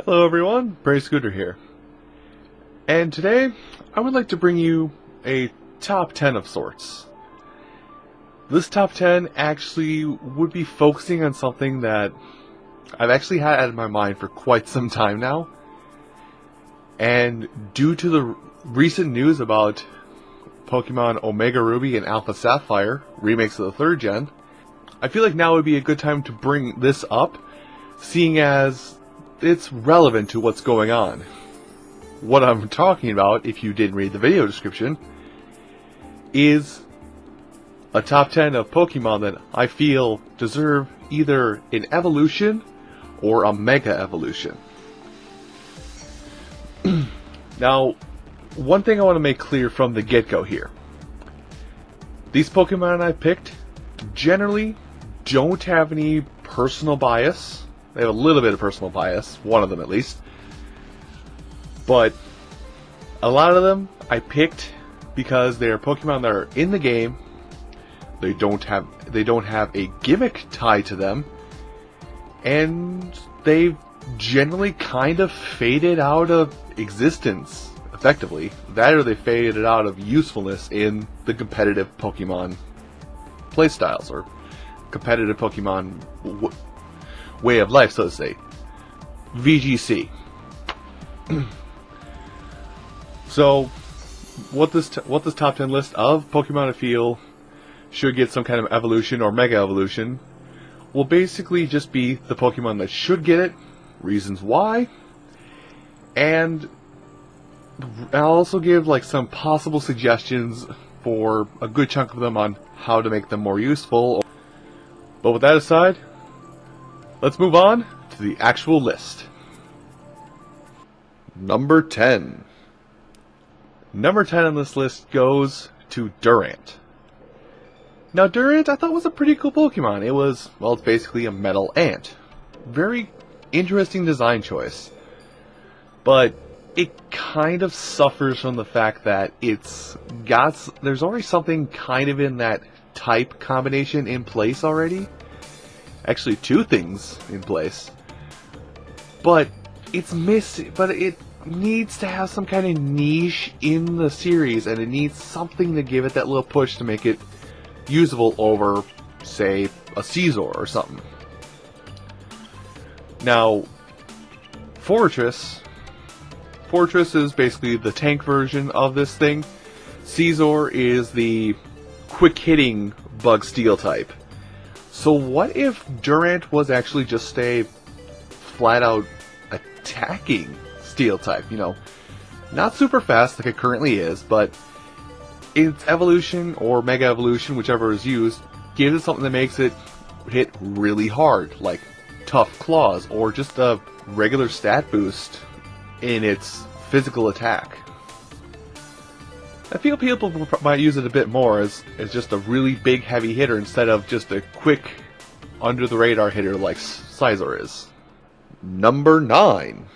Hello everyone, Scooter here. And today, I would like to bring you a top 10 of sorts. This top 10 actually would be focusing on something that I've actually had in my mind for quite some time now. And due to the recent news about Pokemon Omega Ruby and Alpha Sapphire, remakes of the 3rd gen, I feel like now would be a good time to bring this up, seeing as it's relevant to what's going on. What I'm talking about, if you didn't read the video description, is a top 10 of Pokemon that I feel deserve either an evolution or a mega evolution. Now, one thing I want to make clear from the get-go here. These Pokemon I picked generally don't have any personal bias. They have a little bit of personal bias, one of them at least. But a lot of them I picked because they are Pokemon that are in the game. They don't have a gimmick tied to them, and they've generally kind of faded out of existence effectively. That or they faded out of usefulness in the competitive Pokemon playstyles or competitive Pokemon way of life, so to say. VGC. So, what this top 10 list of Pokemon I feel should get some kind of evolution or mega evolution will basically just be the Pokemon that should get it, reasons why, and I'll also give like some possible suggestions for a good chunk of them on how to make them more useful. But with that aside, let's move on to the actual list. Number 10. Number 10 on this list goes to Durant. Now, Durant I thought was a pretty cool Pokemon. It was, well, it's basically a metal ant. Very interesting design choice. But it kind of suffers from the fact that there's already something kind of in that type combination in place already. Actually, two things in place. But it needs to have some kind of niche in the series, and it needs something to give it that little push to make it usable over, say, a Scizor or something. Now, Fortress is basically the tank version of this thing. Scizor is the quick-hitting bug steel type. So what if Durant was actually just a flat-out attacking steel type? You know, not super fast like it currently is, but its evolution or mega evolution, whichever is used, gives it something that makes it hit really hard, like tough claws, or just a regular stat boost in its physical attack. I feel people might use it a bit more as just a really big heavy hitter instead of just a quick under the radar hitter like Scizor is. Number 9.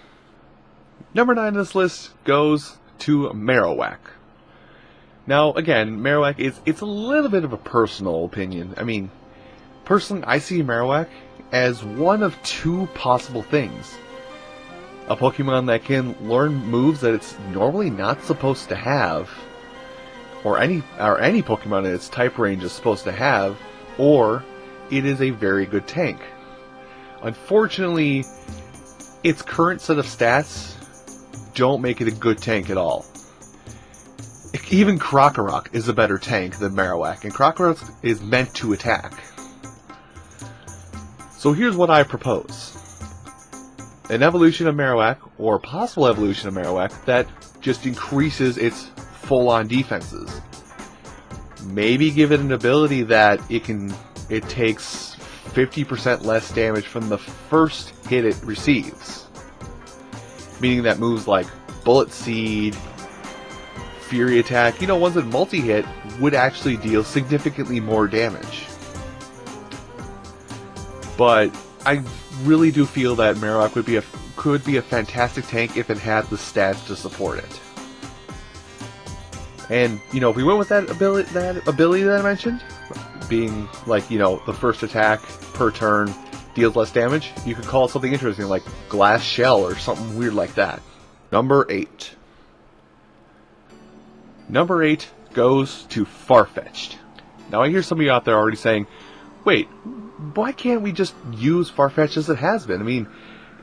Number 9 on this list goes to Marowak. Now again, Marowak it's a little bit of a personal opinion. I mean, personally I see Marowak as one of two possible things. A Pokemon that can learn moves that it's normally not supposed to have, or any Pokemon in its type range is supposed to have, or it is a very good tank. Unfortunately, its current set of stats don't make it a good tank at all. Even Krokorok is a better tank than Marowak, and Krokorok is meant to attack. So here's what I propose. An evolution of Marowak, or a possible evolution of Marowak, that just increases its full-on defenses. Maybe give it an ability that it takes 50% less damage from the first hit it receives. Meaning that moves like Bullet Seed, Fury Attack, ones that multi-hit would actually deal significantly more damage. But I really do feel that Marowak could be a fantastic tank if it had the stats to support it. And, if we went with that ability that I mentioned, being like, the first attack per turn, deals less damage, you could call it something interesting like Glass Shell or something weird like that. Number 8. Number 8 goes to Farfetch'd. Now I hear some of you out there already saying, wait, why can't we just use Farfetch'd as it has been? I mean,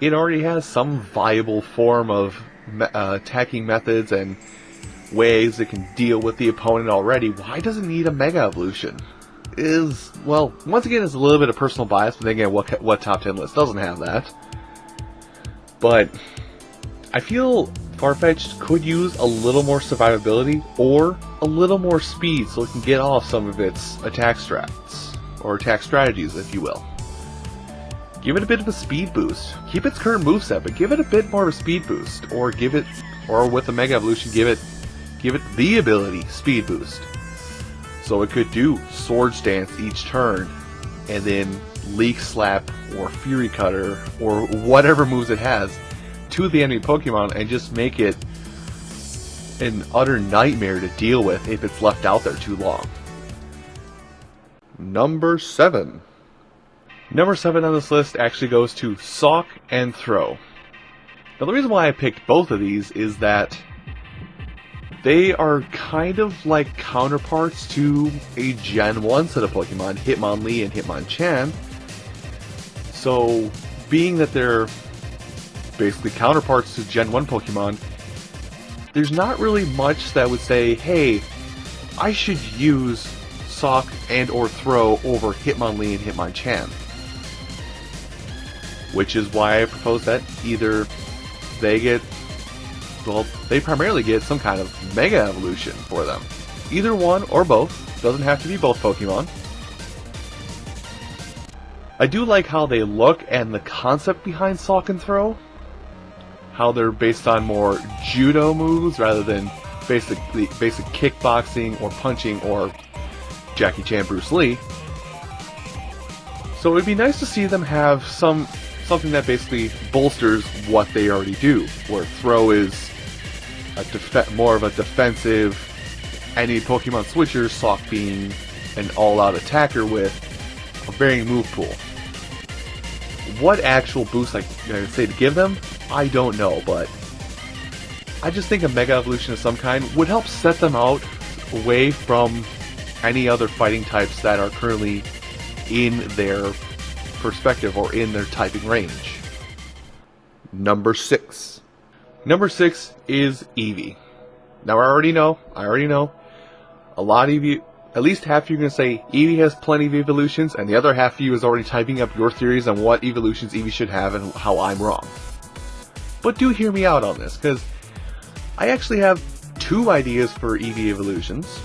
it already has some viable form of attacking methods and ways it can deal with the opponent already. Why does it need a Mega Evolution? Well, once again, it's a little bit of personal bias, but then again, what top 10 list doesn't have that? But I feel Farfetch'd could use a little more survivability or a little more speed so it can get off some of its attack strats, or attack strategies, if you will. Give it a bit of a speed boost. Keep its current moveset, but give it a bit more of a speed boost, or with a Mega Evolution, give it the ability speed boost. So it could do Sword Stance each turn, and then Leak Slap or Fury Cutter or whatever moves it has to the enemy Pokemon and just make it an utter nightmare to deal with if it's left out there too long. Number 7. Number 7 on this list actually goes to Sock and Throw. Now the reason why I picked both of these is that they are kind of like counterparts to a Gen 1 set of Pokemon, Hitmonlee and Hitmonchan. So, being that they're basically counterparts to Gen 1 Pokemon, there's not really much that would say, hey, I should use Sock and or Throw over Hitmonlee and Hitmonchan. Which is why I propose that either they primarily get some kind of Mega Evolution for them. Either one or both. Doesn't have to be both Pokemon. I do like how they look and the concept behind Sock and Throw. How they're based on more judo moves rather than basic kickboxing or punching or Jackie Chan, Bruce Lee. So it would be nice to see them have something that basically bolsters what they already do, where Throw is more of a defensive, any Pokemon switcher, Sock being an all-out attacker with a varying move pool. What actual boost I say to give them, I don't know, but I just think a Mega Evolution of some kind would help set them out away from any other fighting types that are currently in their perspective or in their typing range. Number 6. Number 6 is Eevee. Now I already know, a lot of you, at least half of you are going to say Eevee has plenty of evolutions, and the other half of you is already typing up your theories on what evolutions Eevee should have and how I'm wrong. But do hear me out on this, because I actually have 2 ideas for Eevee evolutions.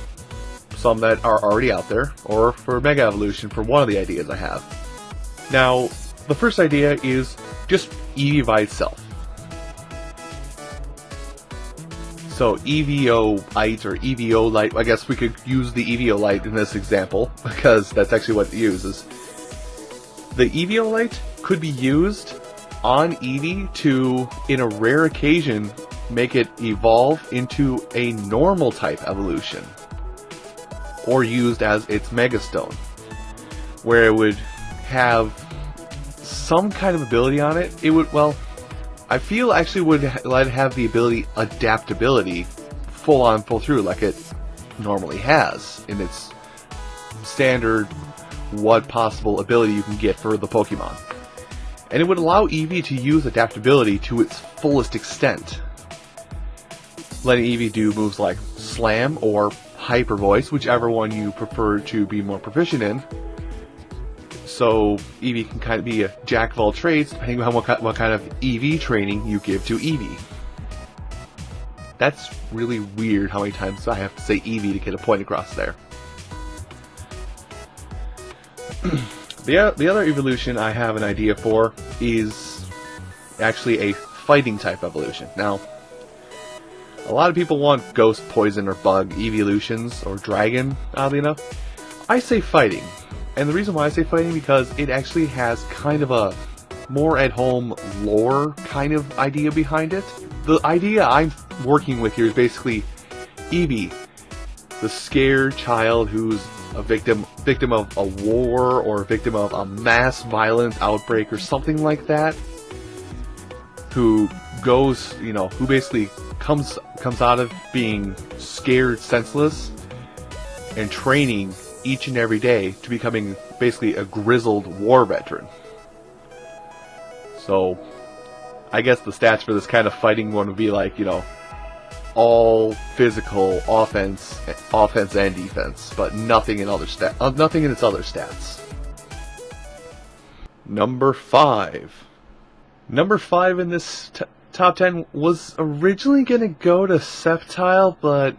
Some that are already out there, or for Mega Evolution for one of the ideas I have. Now, the first idea is just Eevee by itself. So Eevee-O-Lite or Eevee-O-Lite, I guess we could use the Eevee-O-Lite in this example, because that's actually what it uses. The Eevee-O-Lite could be used on Eevee to, in a rare occasion, make it evolve into a normal type evolution. Or used as its Mega Stone, where it would have some kind of ability on it. It would, well, I feel actually would let it have the ability adaptability full on, full through, like it normally has in its standard what possible ability you can get for the Pokemon. And it would allow Eevee to use adaptability to its fullest extent, letting Eevee do moves like Slam or Hyper Voice, whichever one you prefer to be more proficient in. So Eevee can kind of be a jack of all trades, depending on what kind of EV training you give to Eevee. That's really weird how many times I have to say Eevee to get a point across there. The other evolution I have an idea for is actually a fighting type evolution. Now, a lot of people want Ghost, Poison, or Bug evolutions, or Dragon, oddly enough. I say fighting. And the reason why I say fighting, because it actually has kind of a more at-home lore kind of idea behind it. The idea I'm working with here is basically Eevee, the scared child who's a victim of a war or a victim of a mass violence outbreak or something like that, who goes, who basically comes out of being scared senseless and training each and every day to becoming basically a grizzled war veteran. So I guess the stats for this kind of fighting one would be like, all physical offense and defense, but nothing in its other stats. Number 5. Number 5 in this top 10 was originally going to go to Sceptile, but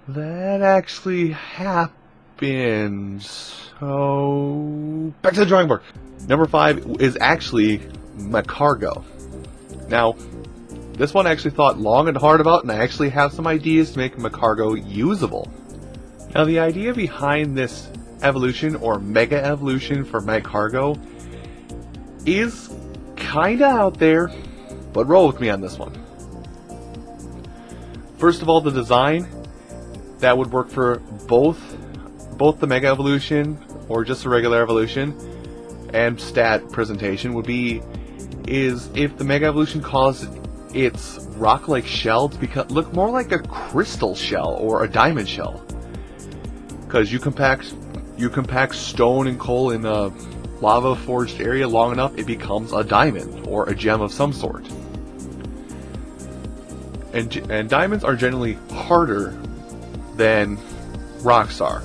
that actually happened. So back to the drawing board. Number 5 is actually McCargo. Now, this one I actually thought long and hard about, and I actually have some ideas to make McCargo usable. Now, the idea behind this evolution, or mega evolution for McCargo, is kinda out there, but roll with me on this one. First of all, the design that would work for both the mega evolution or just a regular evolution and stat presentation would be if the mega evolution caused its rock-like shell to look more like a crystal shell or a diamond shell, because you compact stone and coal in a lava forged area long enough, it becomes a diamond or a gem of some sort. And diamonds are generally harder than rocks are.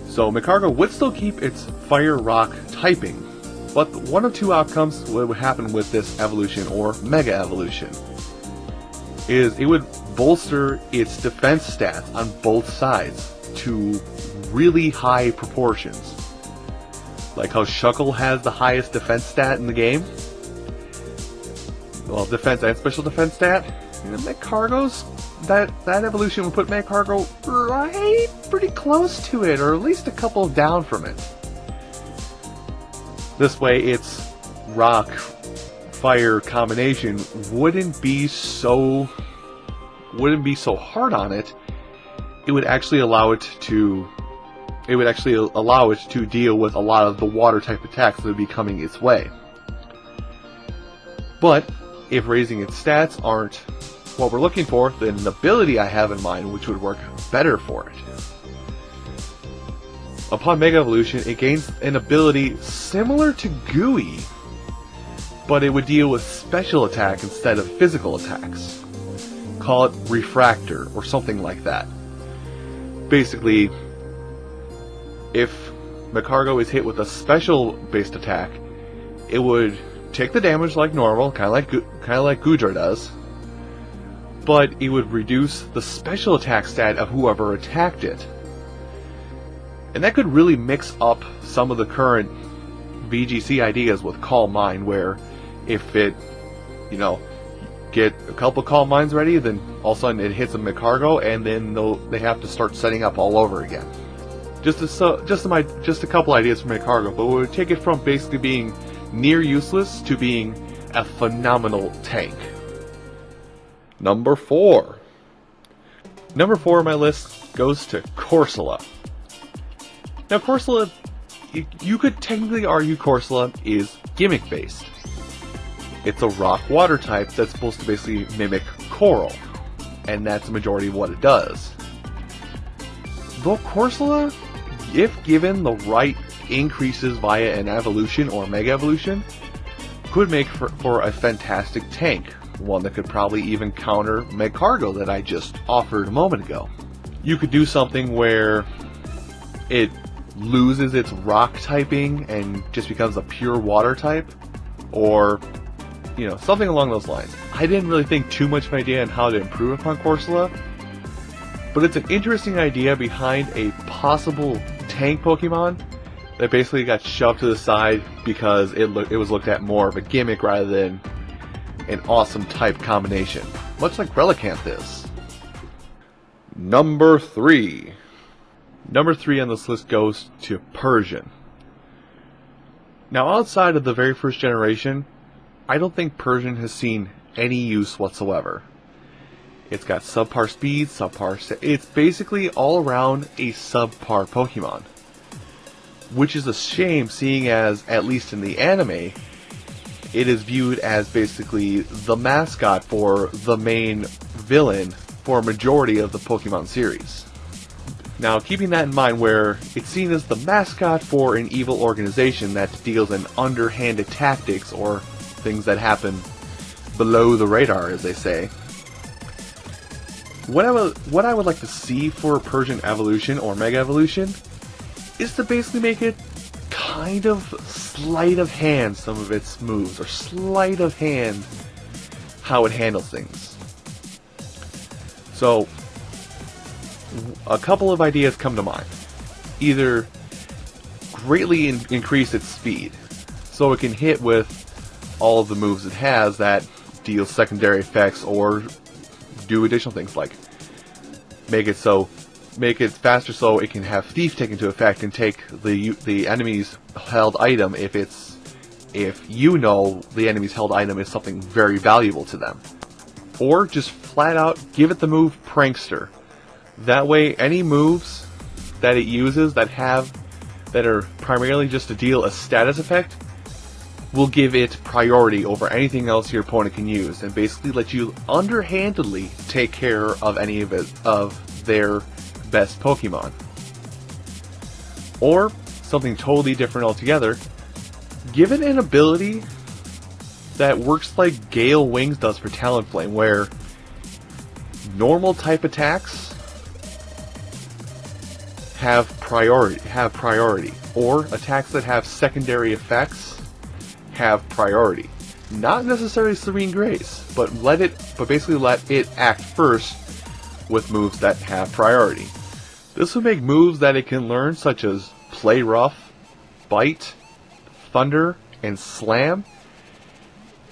So McCargo would still keep its fire rock typing, but one of two outcomes would happen with this evolution or mega evolution is it would bolster its defense stats on both sides to really high proportions. Like how Shuckle has the highest defense stat in the game. Well, defense and special defense stat. McCargo's that evolution would put McCargo right pretty close to it, or at least a couple down from it. This way, its rock fire combination wouldn't be so hard on it. It would actually allow it to deal with a lot of the water type attacks that would be coming its way. But if raising its stats aren't what we're looking for, then an ability I have in mind which would work better for it. Upon Mega Evolution, it gains an ability similar to Gooey, but it would deal with special attack instead of physical attacks. Call it Refractor or something like that. Basically, if McCargo is hit with a special based attack, it would take the damage like normal, kind of like Gudra does, but it would reduce the special attack stat of whoever attacked it. And that could really mix up some of the current VGC ideas with Calm Mind, where if it, get a couple Calm Minds ready, then all of a sudden it hits a McCargo, and then they have to start setting up all over again. Just a couple ideas for McCargo, but we would take it from basically being near useless to being a phenomenal tank. Number 4. Number 4 on my list goes to Corsola. Now, Corsola, you could technically argue Corsola is gimmick-based. It's a rock-water type that's supposed to basically mimic coral, and that's the majority of what it does. Though Corsola, if given the right increases via an evolution or mega evolution, could make for a fantastic tank, one that could probably even counter McCargo that I just offered a moment ago. You could do something where it loses its rock typing and just becomes a pure water type, or something along those lines. I didn't really think too much of an idea on how to improve upon Corsola, but it's an interesting idea behind a possible tank Pokemon that basically got shoved to the side because it was looked at more of a gimmick rather than an awesome type combination, much like Relicanth is. Number 3. Number 3 on this list goes to Persian. Now, outside of the very first generation, I don't think Persian has seen any use whatsoever. It's got subpar speed, it's basically all around a subpar Pokemon. Which is a shame, seeing as, at least in the anime, it is viewed as basically the mascot for the main villain for a majority of the Pokemon series. Now, keeping that in mind, where it's seen as the mascot for an evil organization that deals in underhanded tactics or things that happen below the radar, as they say. What I would like to see for Persian Evolution or Mega Evolution is to basically make it kind of sleight of hand some of its moves, or sleight of hand how it handles things. So, a couple of ideas come to mind. Either greatly increase its speed, so it can hit with all of the moves it has that deal secondary effects or do additional things, like make it faster so it can have Thief take into effect and take the enemy's held item if you know the enemy's held item is something very valuable to them. Or just flat out give it the move Prankster. That way, any moves that it uses that are primarily just to deal a status effect will give it priority over anything else your opponent can use, and basically let you underhandedly take care of any of their best Pokemon. Or something totally different altogether. Give it an ability that works like Gale Wings does for Talonflame, where normal type attacks have priority, or attacks that have secondary effects have priority. Not necessarily Serene Grace, but basically let it act first with moves that have priority. This would make moves that it can learn, such as Play Rough, Bite, Thunder, and Slam,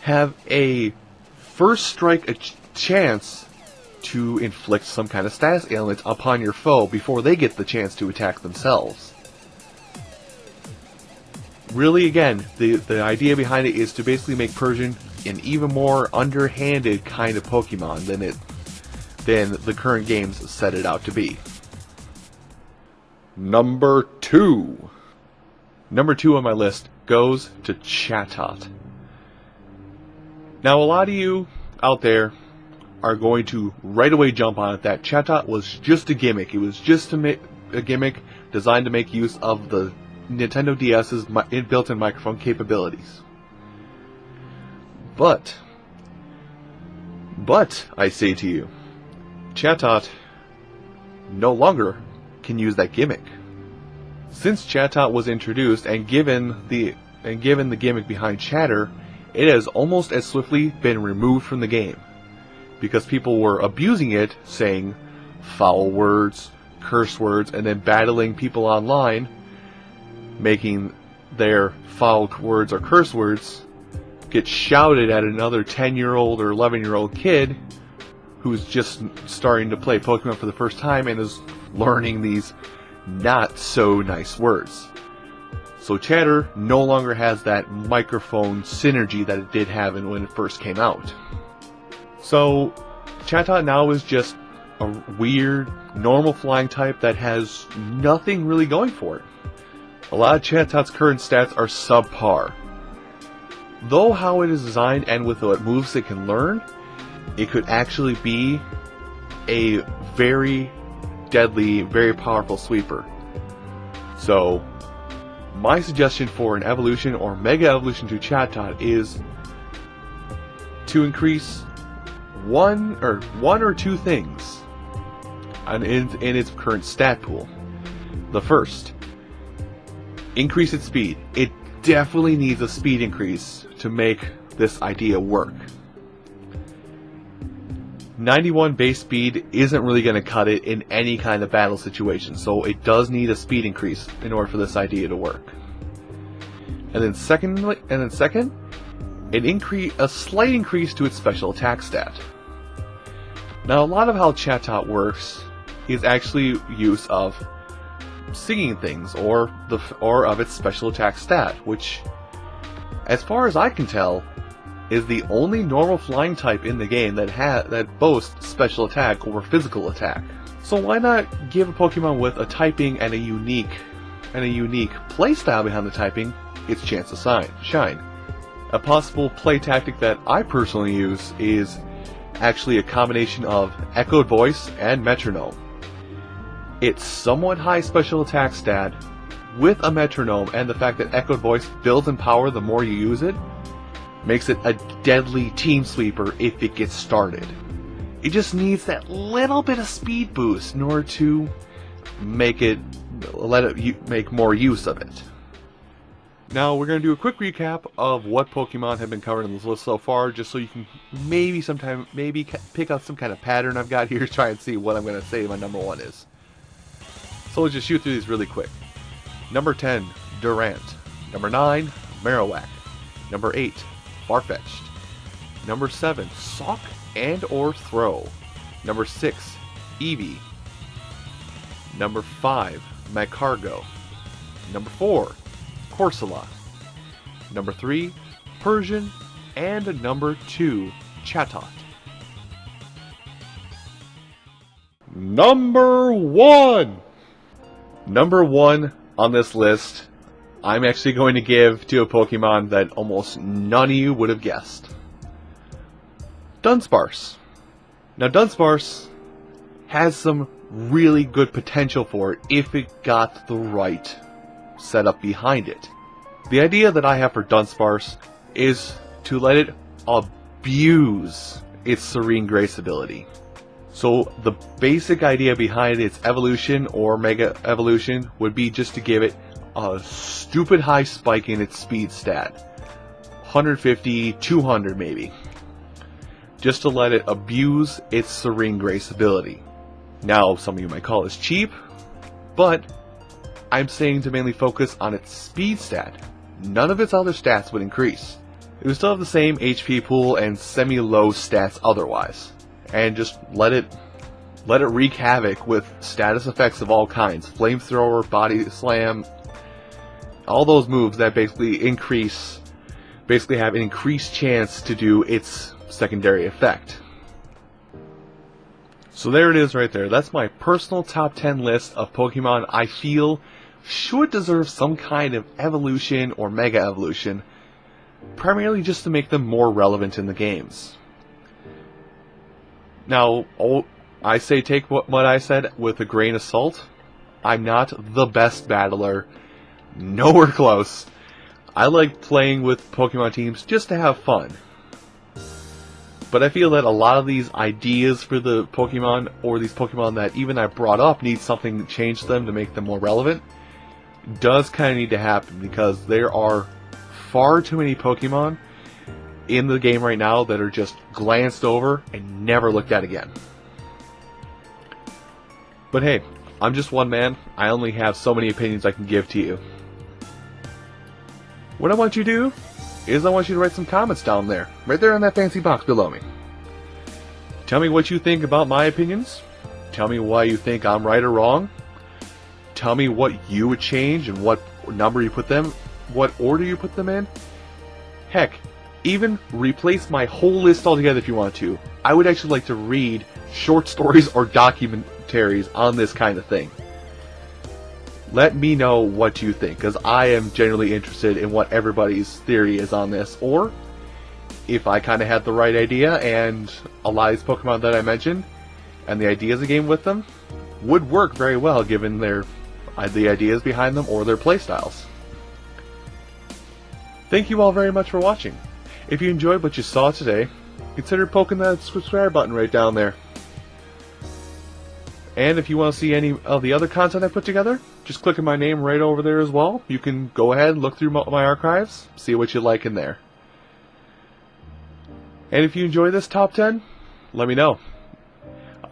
have a first strike chance to inflict some kind of status ailment upon your foe before they get the chance to attack themselves. Really, again, the idea behind it is to basically make Persian an even more underhanded kind of Pokemon than the current games set it out to be. Number 2. Number 2 on my list goes to Chatot. Now, a lot of you out there are going to right away jump on it that Chatot was just a gimmick. It was just a gimmick designed to make use of the Nintendo DS's built-in microphone capabilities. But, I say to you, Chatot no longer can use that gimmick. Since Chatot was introduced and given the gimmick behind Chatter, it has almost as swiftly been removed from the game, because people were abusing it, saying foul words, curse words, and then battling people online, making their foul words or curse words get shouted at another 10-year-old or 11-year-old kid who's just starting to play Pokemon for the first time and is learning these not so nice words. So Chatter no longer has that microphone synergy that it did have when it first came out. So Chatot now is just a weird, normal flying type that has nothing really going for it. A lot of Chatot's current stats are subpar. Though how it is designed and with what moves it can learn, it could actually be a very deadly, very powerful sweeper. So, my suggestion for an evolution or mega evolution to Chatot is to increase one or two things in its current stat pool. The first, increase its speed. It definitely needs a speed increase to make this idea work. 91 base speed isn't really going to cut it in any kind of battle situation, so it does need a speed increase in order for this idea to work. And then second, a slight increase to its special attack stat. Now, a lot of how Chatot works is actually use of singing things or of its special attack stat, which, as far as I can tell, is the only normal flying type in the game that boasts special attack or physical attack. So why not give a Pokemon with a typing and a unique playstyle behind the typing its chance to shine? A possible play tactic that I personally use is actually a combination of echoed voice and metronome. It's somewhat high special attack stat with a metronome, and the fact that echoed voice builds in power the more you use it makes it a deadly team sweeper if it gets started. It just needs that little bit of speed boost in order to make more use of it. Now we're going to do a quick recap of what Pokemon have been covered in this list so far, just so you can maybe pick up some kind of pattern I've got here to try and see what I'm going to say my number 1 is. So let's just shoot through these really quick. Number 10, Durant. Number 9, Marowak. Number 8, Farfetch'd. Number 7, Sock and or Throw. Number 6, Eevee. Number 5, McCargo. Number 4, Corsola. Number 3, Persian. And number 2, Chatot. Number 1! Number 1 on this list, I'm actually going to give to a Pokemon that almost none of you would have guessed. Dunsparce. Now Dunsparce has some really good potential for it if it got the right setup behind it. The idea that I have for Dunsparce is to let it abuse its Serene Grace ability. So the basic idea behind its evolution or mega evolution would be just to give it a stupid high spike in its speed stat. 150, 200 maybe. Just to let it abuse its Serene Grace ability. Now, some of you might call this cheap, but I'm saying to mainly focus on its speed stat. None of its other stats would increase. It would still have the same HP pool and semi-low stats otherwise. And just let it wreak havoc with status effects of all kinds. Flamethrower, Body Slam, all those moves that basically have an increased chance to do its secondary effect. So there it is right there. That's my personal top 10 list of Pokemon I feel should deserve some kind of evolution or mega evolution, primarily just to make them more relevant in the games. Now, I say take what I said with a grain of salt. I'm not the best battler. Nowhere close. I like playing with Pokemon teams just to have fun. But I feel that a lot of these ideas for the Pokemon, or these Pokemon that even I brought up need something to change them to make them more relevant, does kind of need to happen, because there are far too many Pokemon in the game right now that are just glanced over and never looked at again. But hey, I'm just one man. I only have so many opinions I can give to you. What I want you to do is I want you to write some comments down there, right there in that fancy box below me. Tell me what you think about my opinions. Tell me why you think I'm right or wrong. Tell me what you would change and what number you put them, what order you put them in. Heck, even replace my whole list altogether if you want to. I would actually like to read short stories or documentaries on this kind of thing. Let me know what you think, because I am genuinely interested in what everybody's theory is on this, or if I kind of had the right idea and a lot of these Pokemon that I mentioned and the ideas of the game with them would work very well given the ideas behind them or their playstyles. Thank you all very much for watching. If you enjoyed what you saw today, consider poking that subscribe button right down there. And if you want to see any of the other content I put together, just click on my name right over there as well. You can go ahead and look through my archives, see what you like in there. And if you enjoy this top 10, let me know.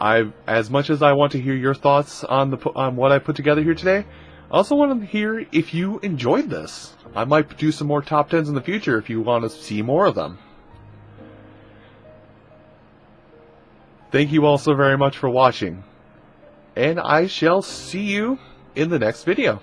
As much as I want to hear your thoughts on what I put together here today, I also want to hear if you enjoyed this. I might do some more top 10s in the future if you want to see more of them. Thank you all so very much for watching. And I shall see you in the next video.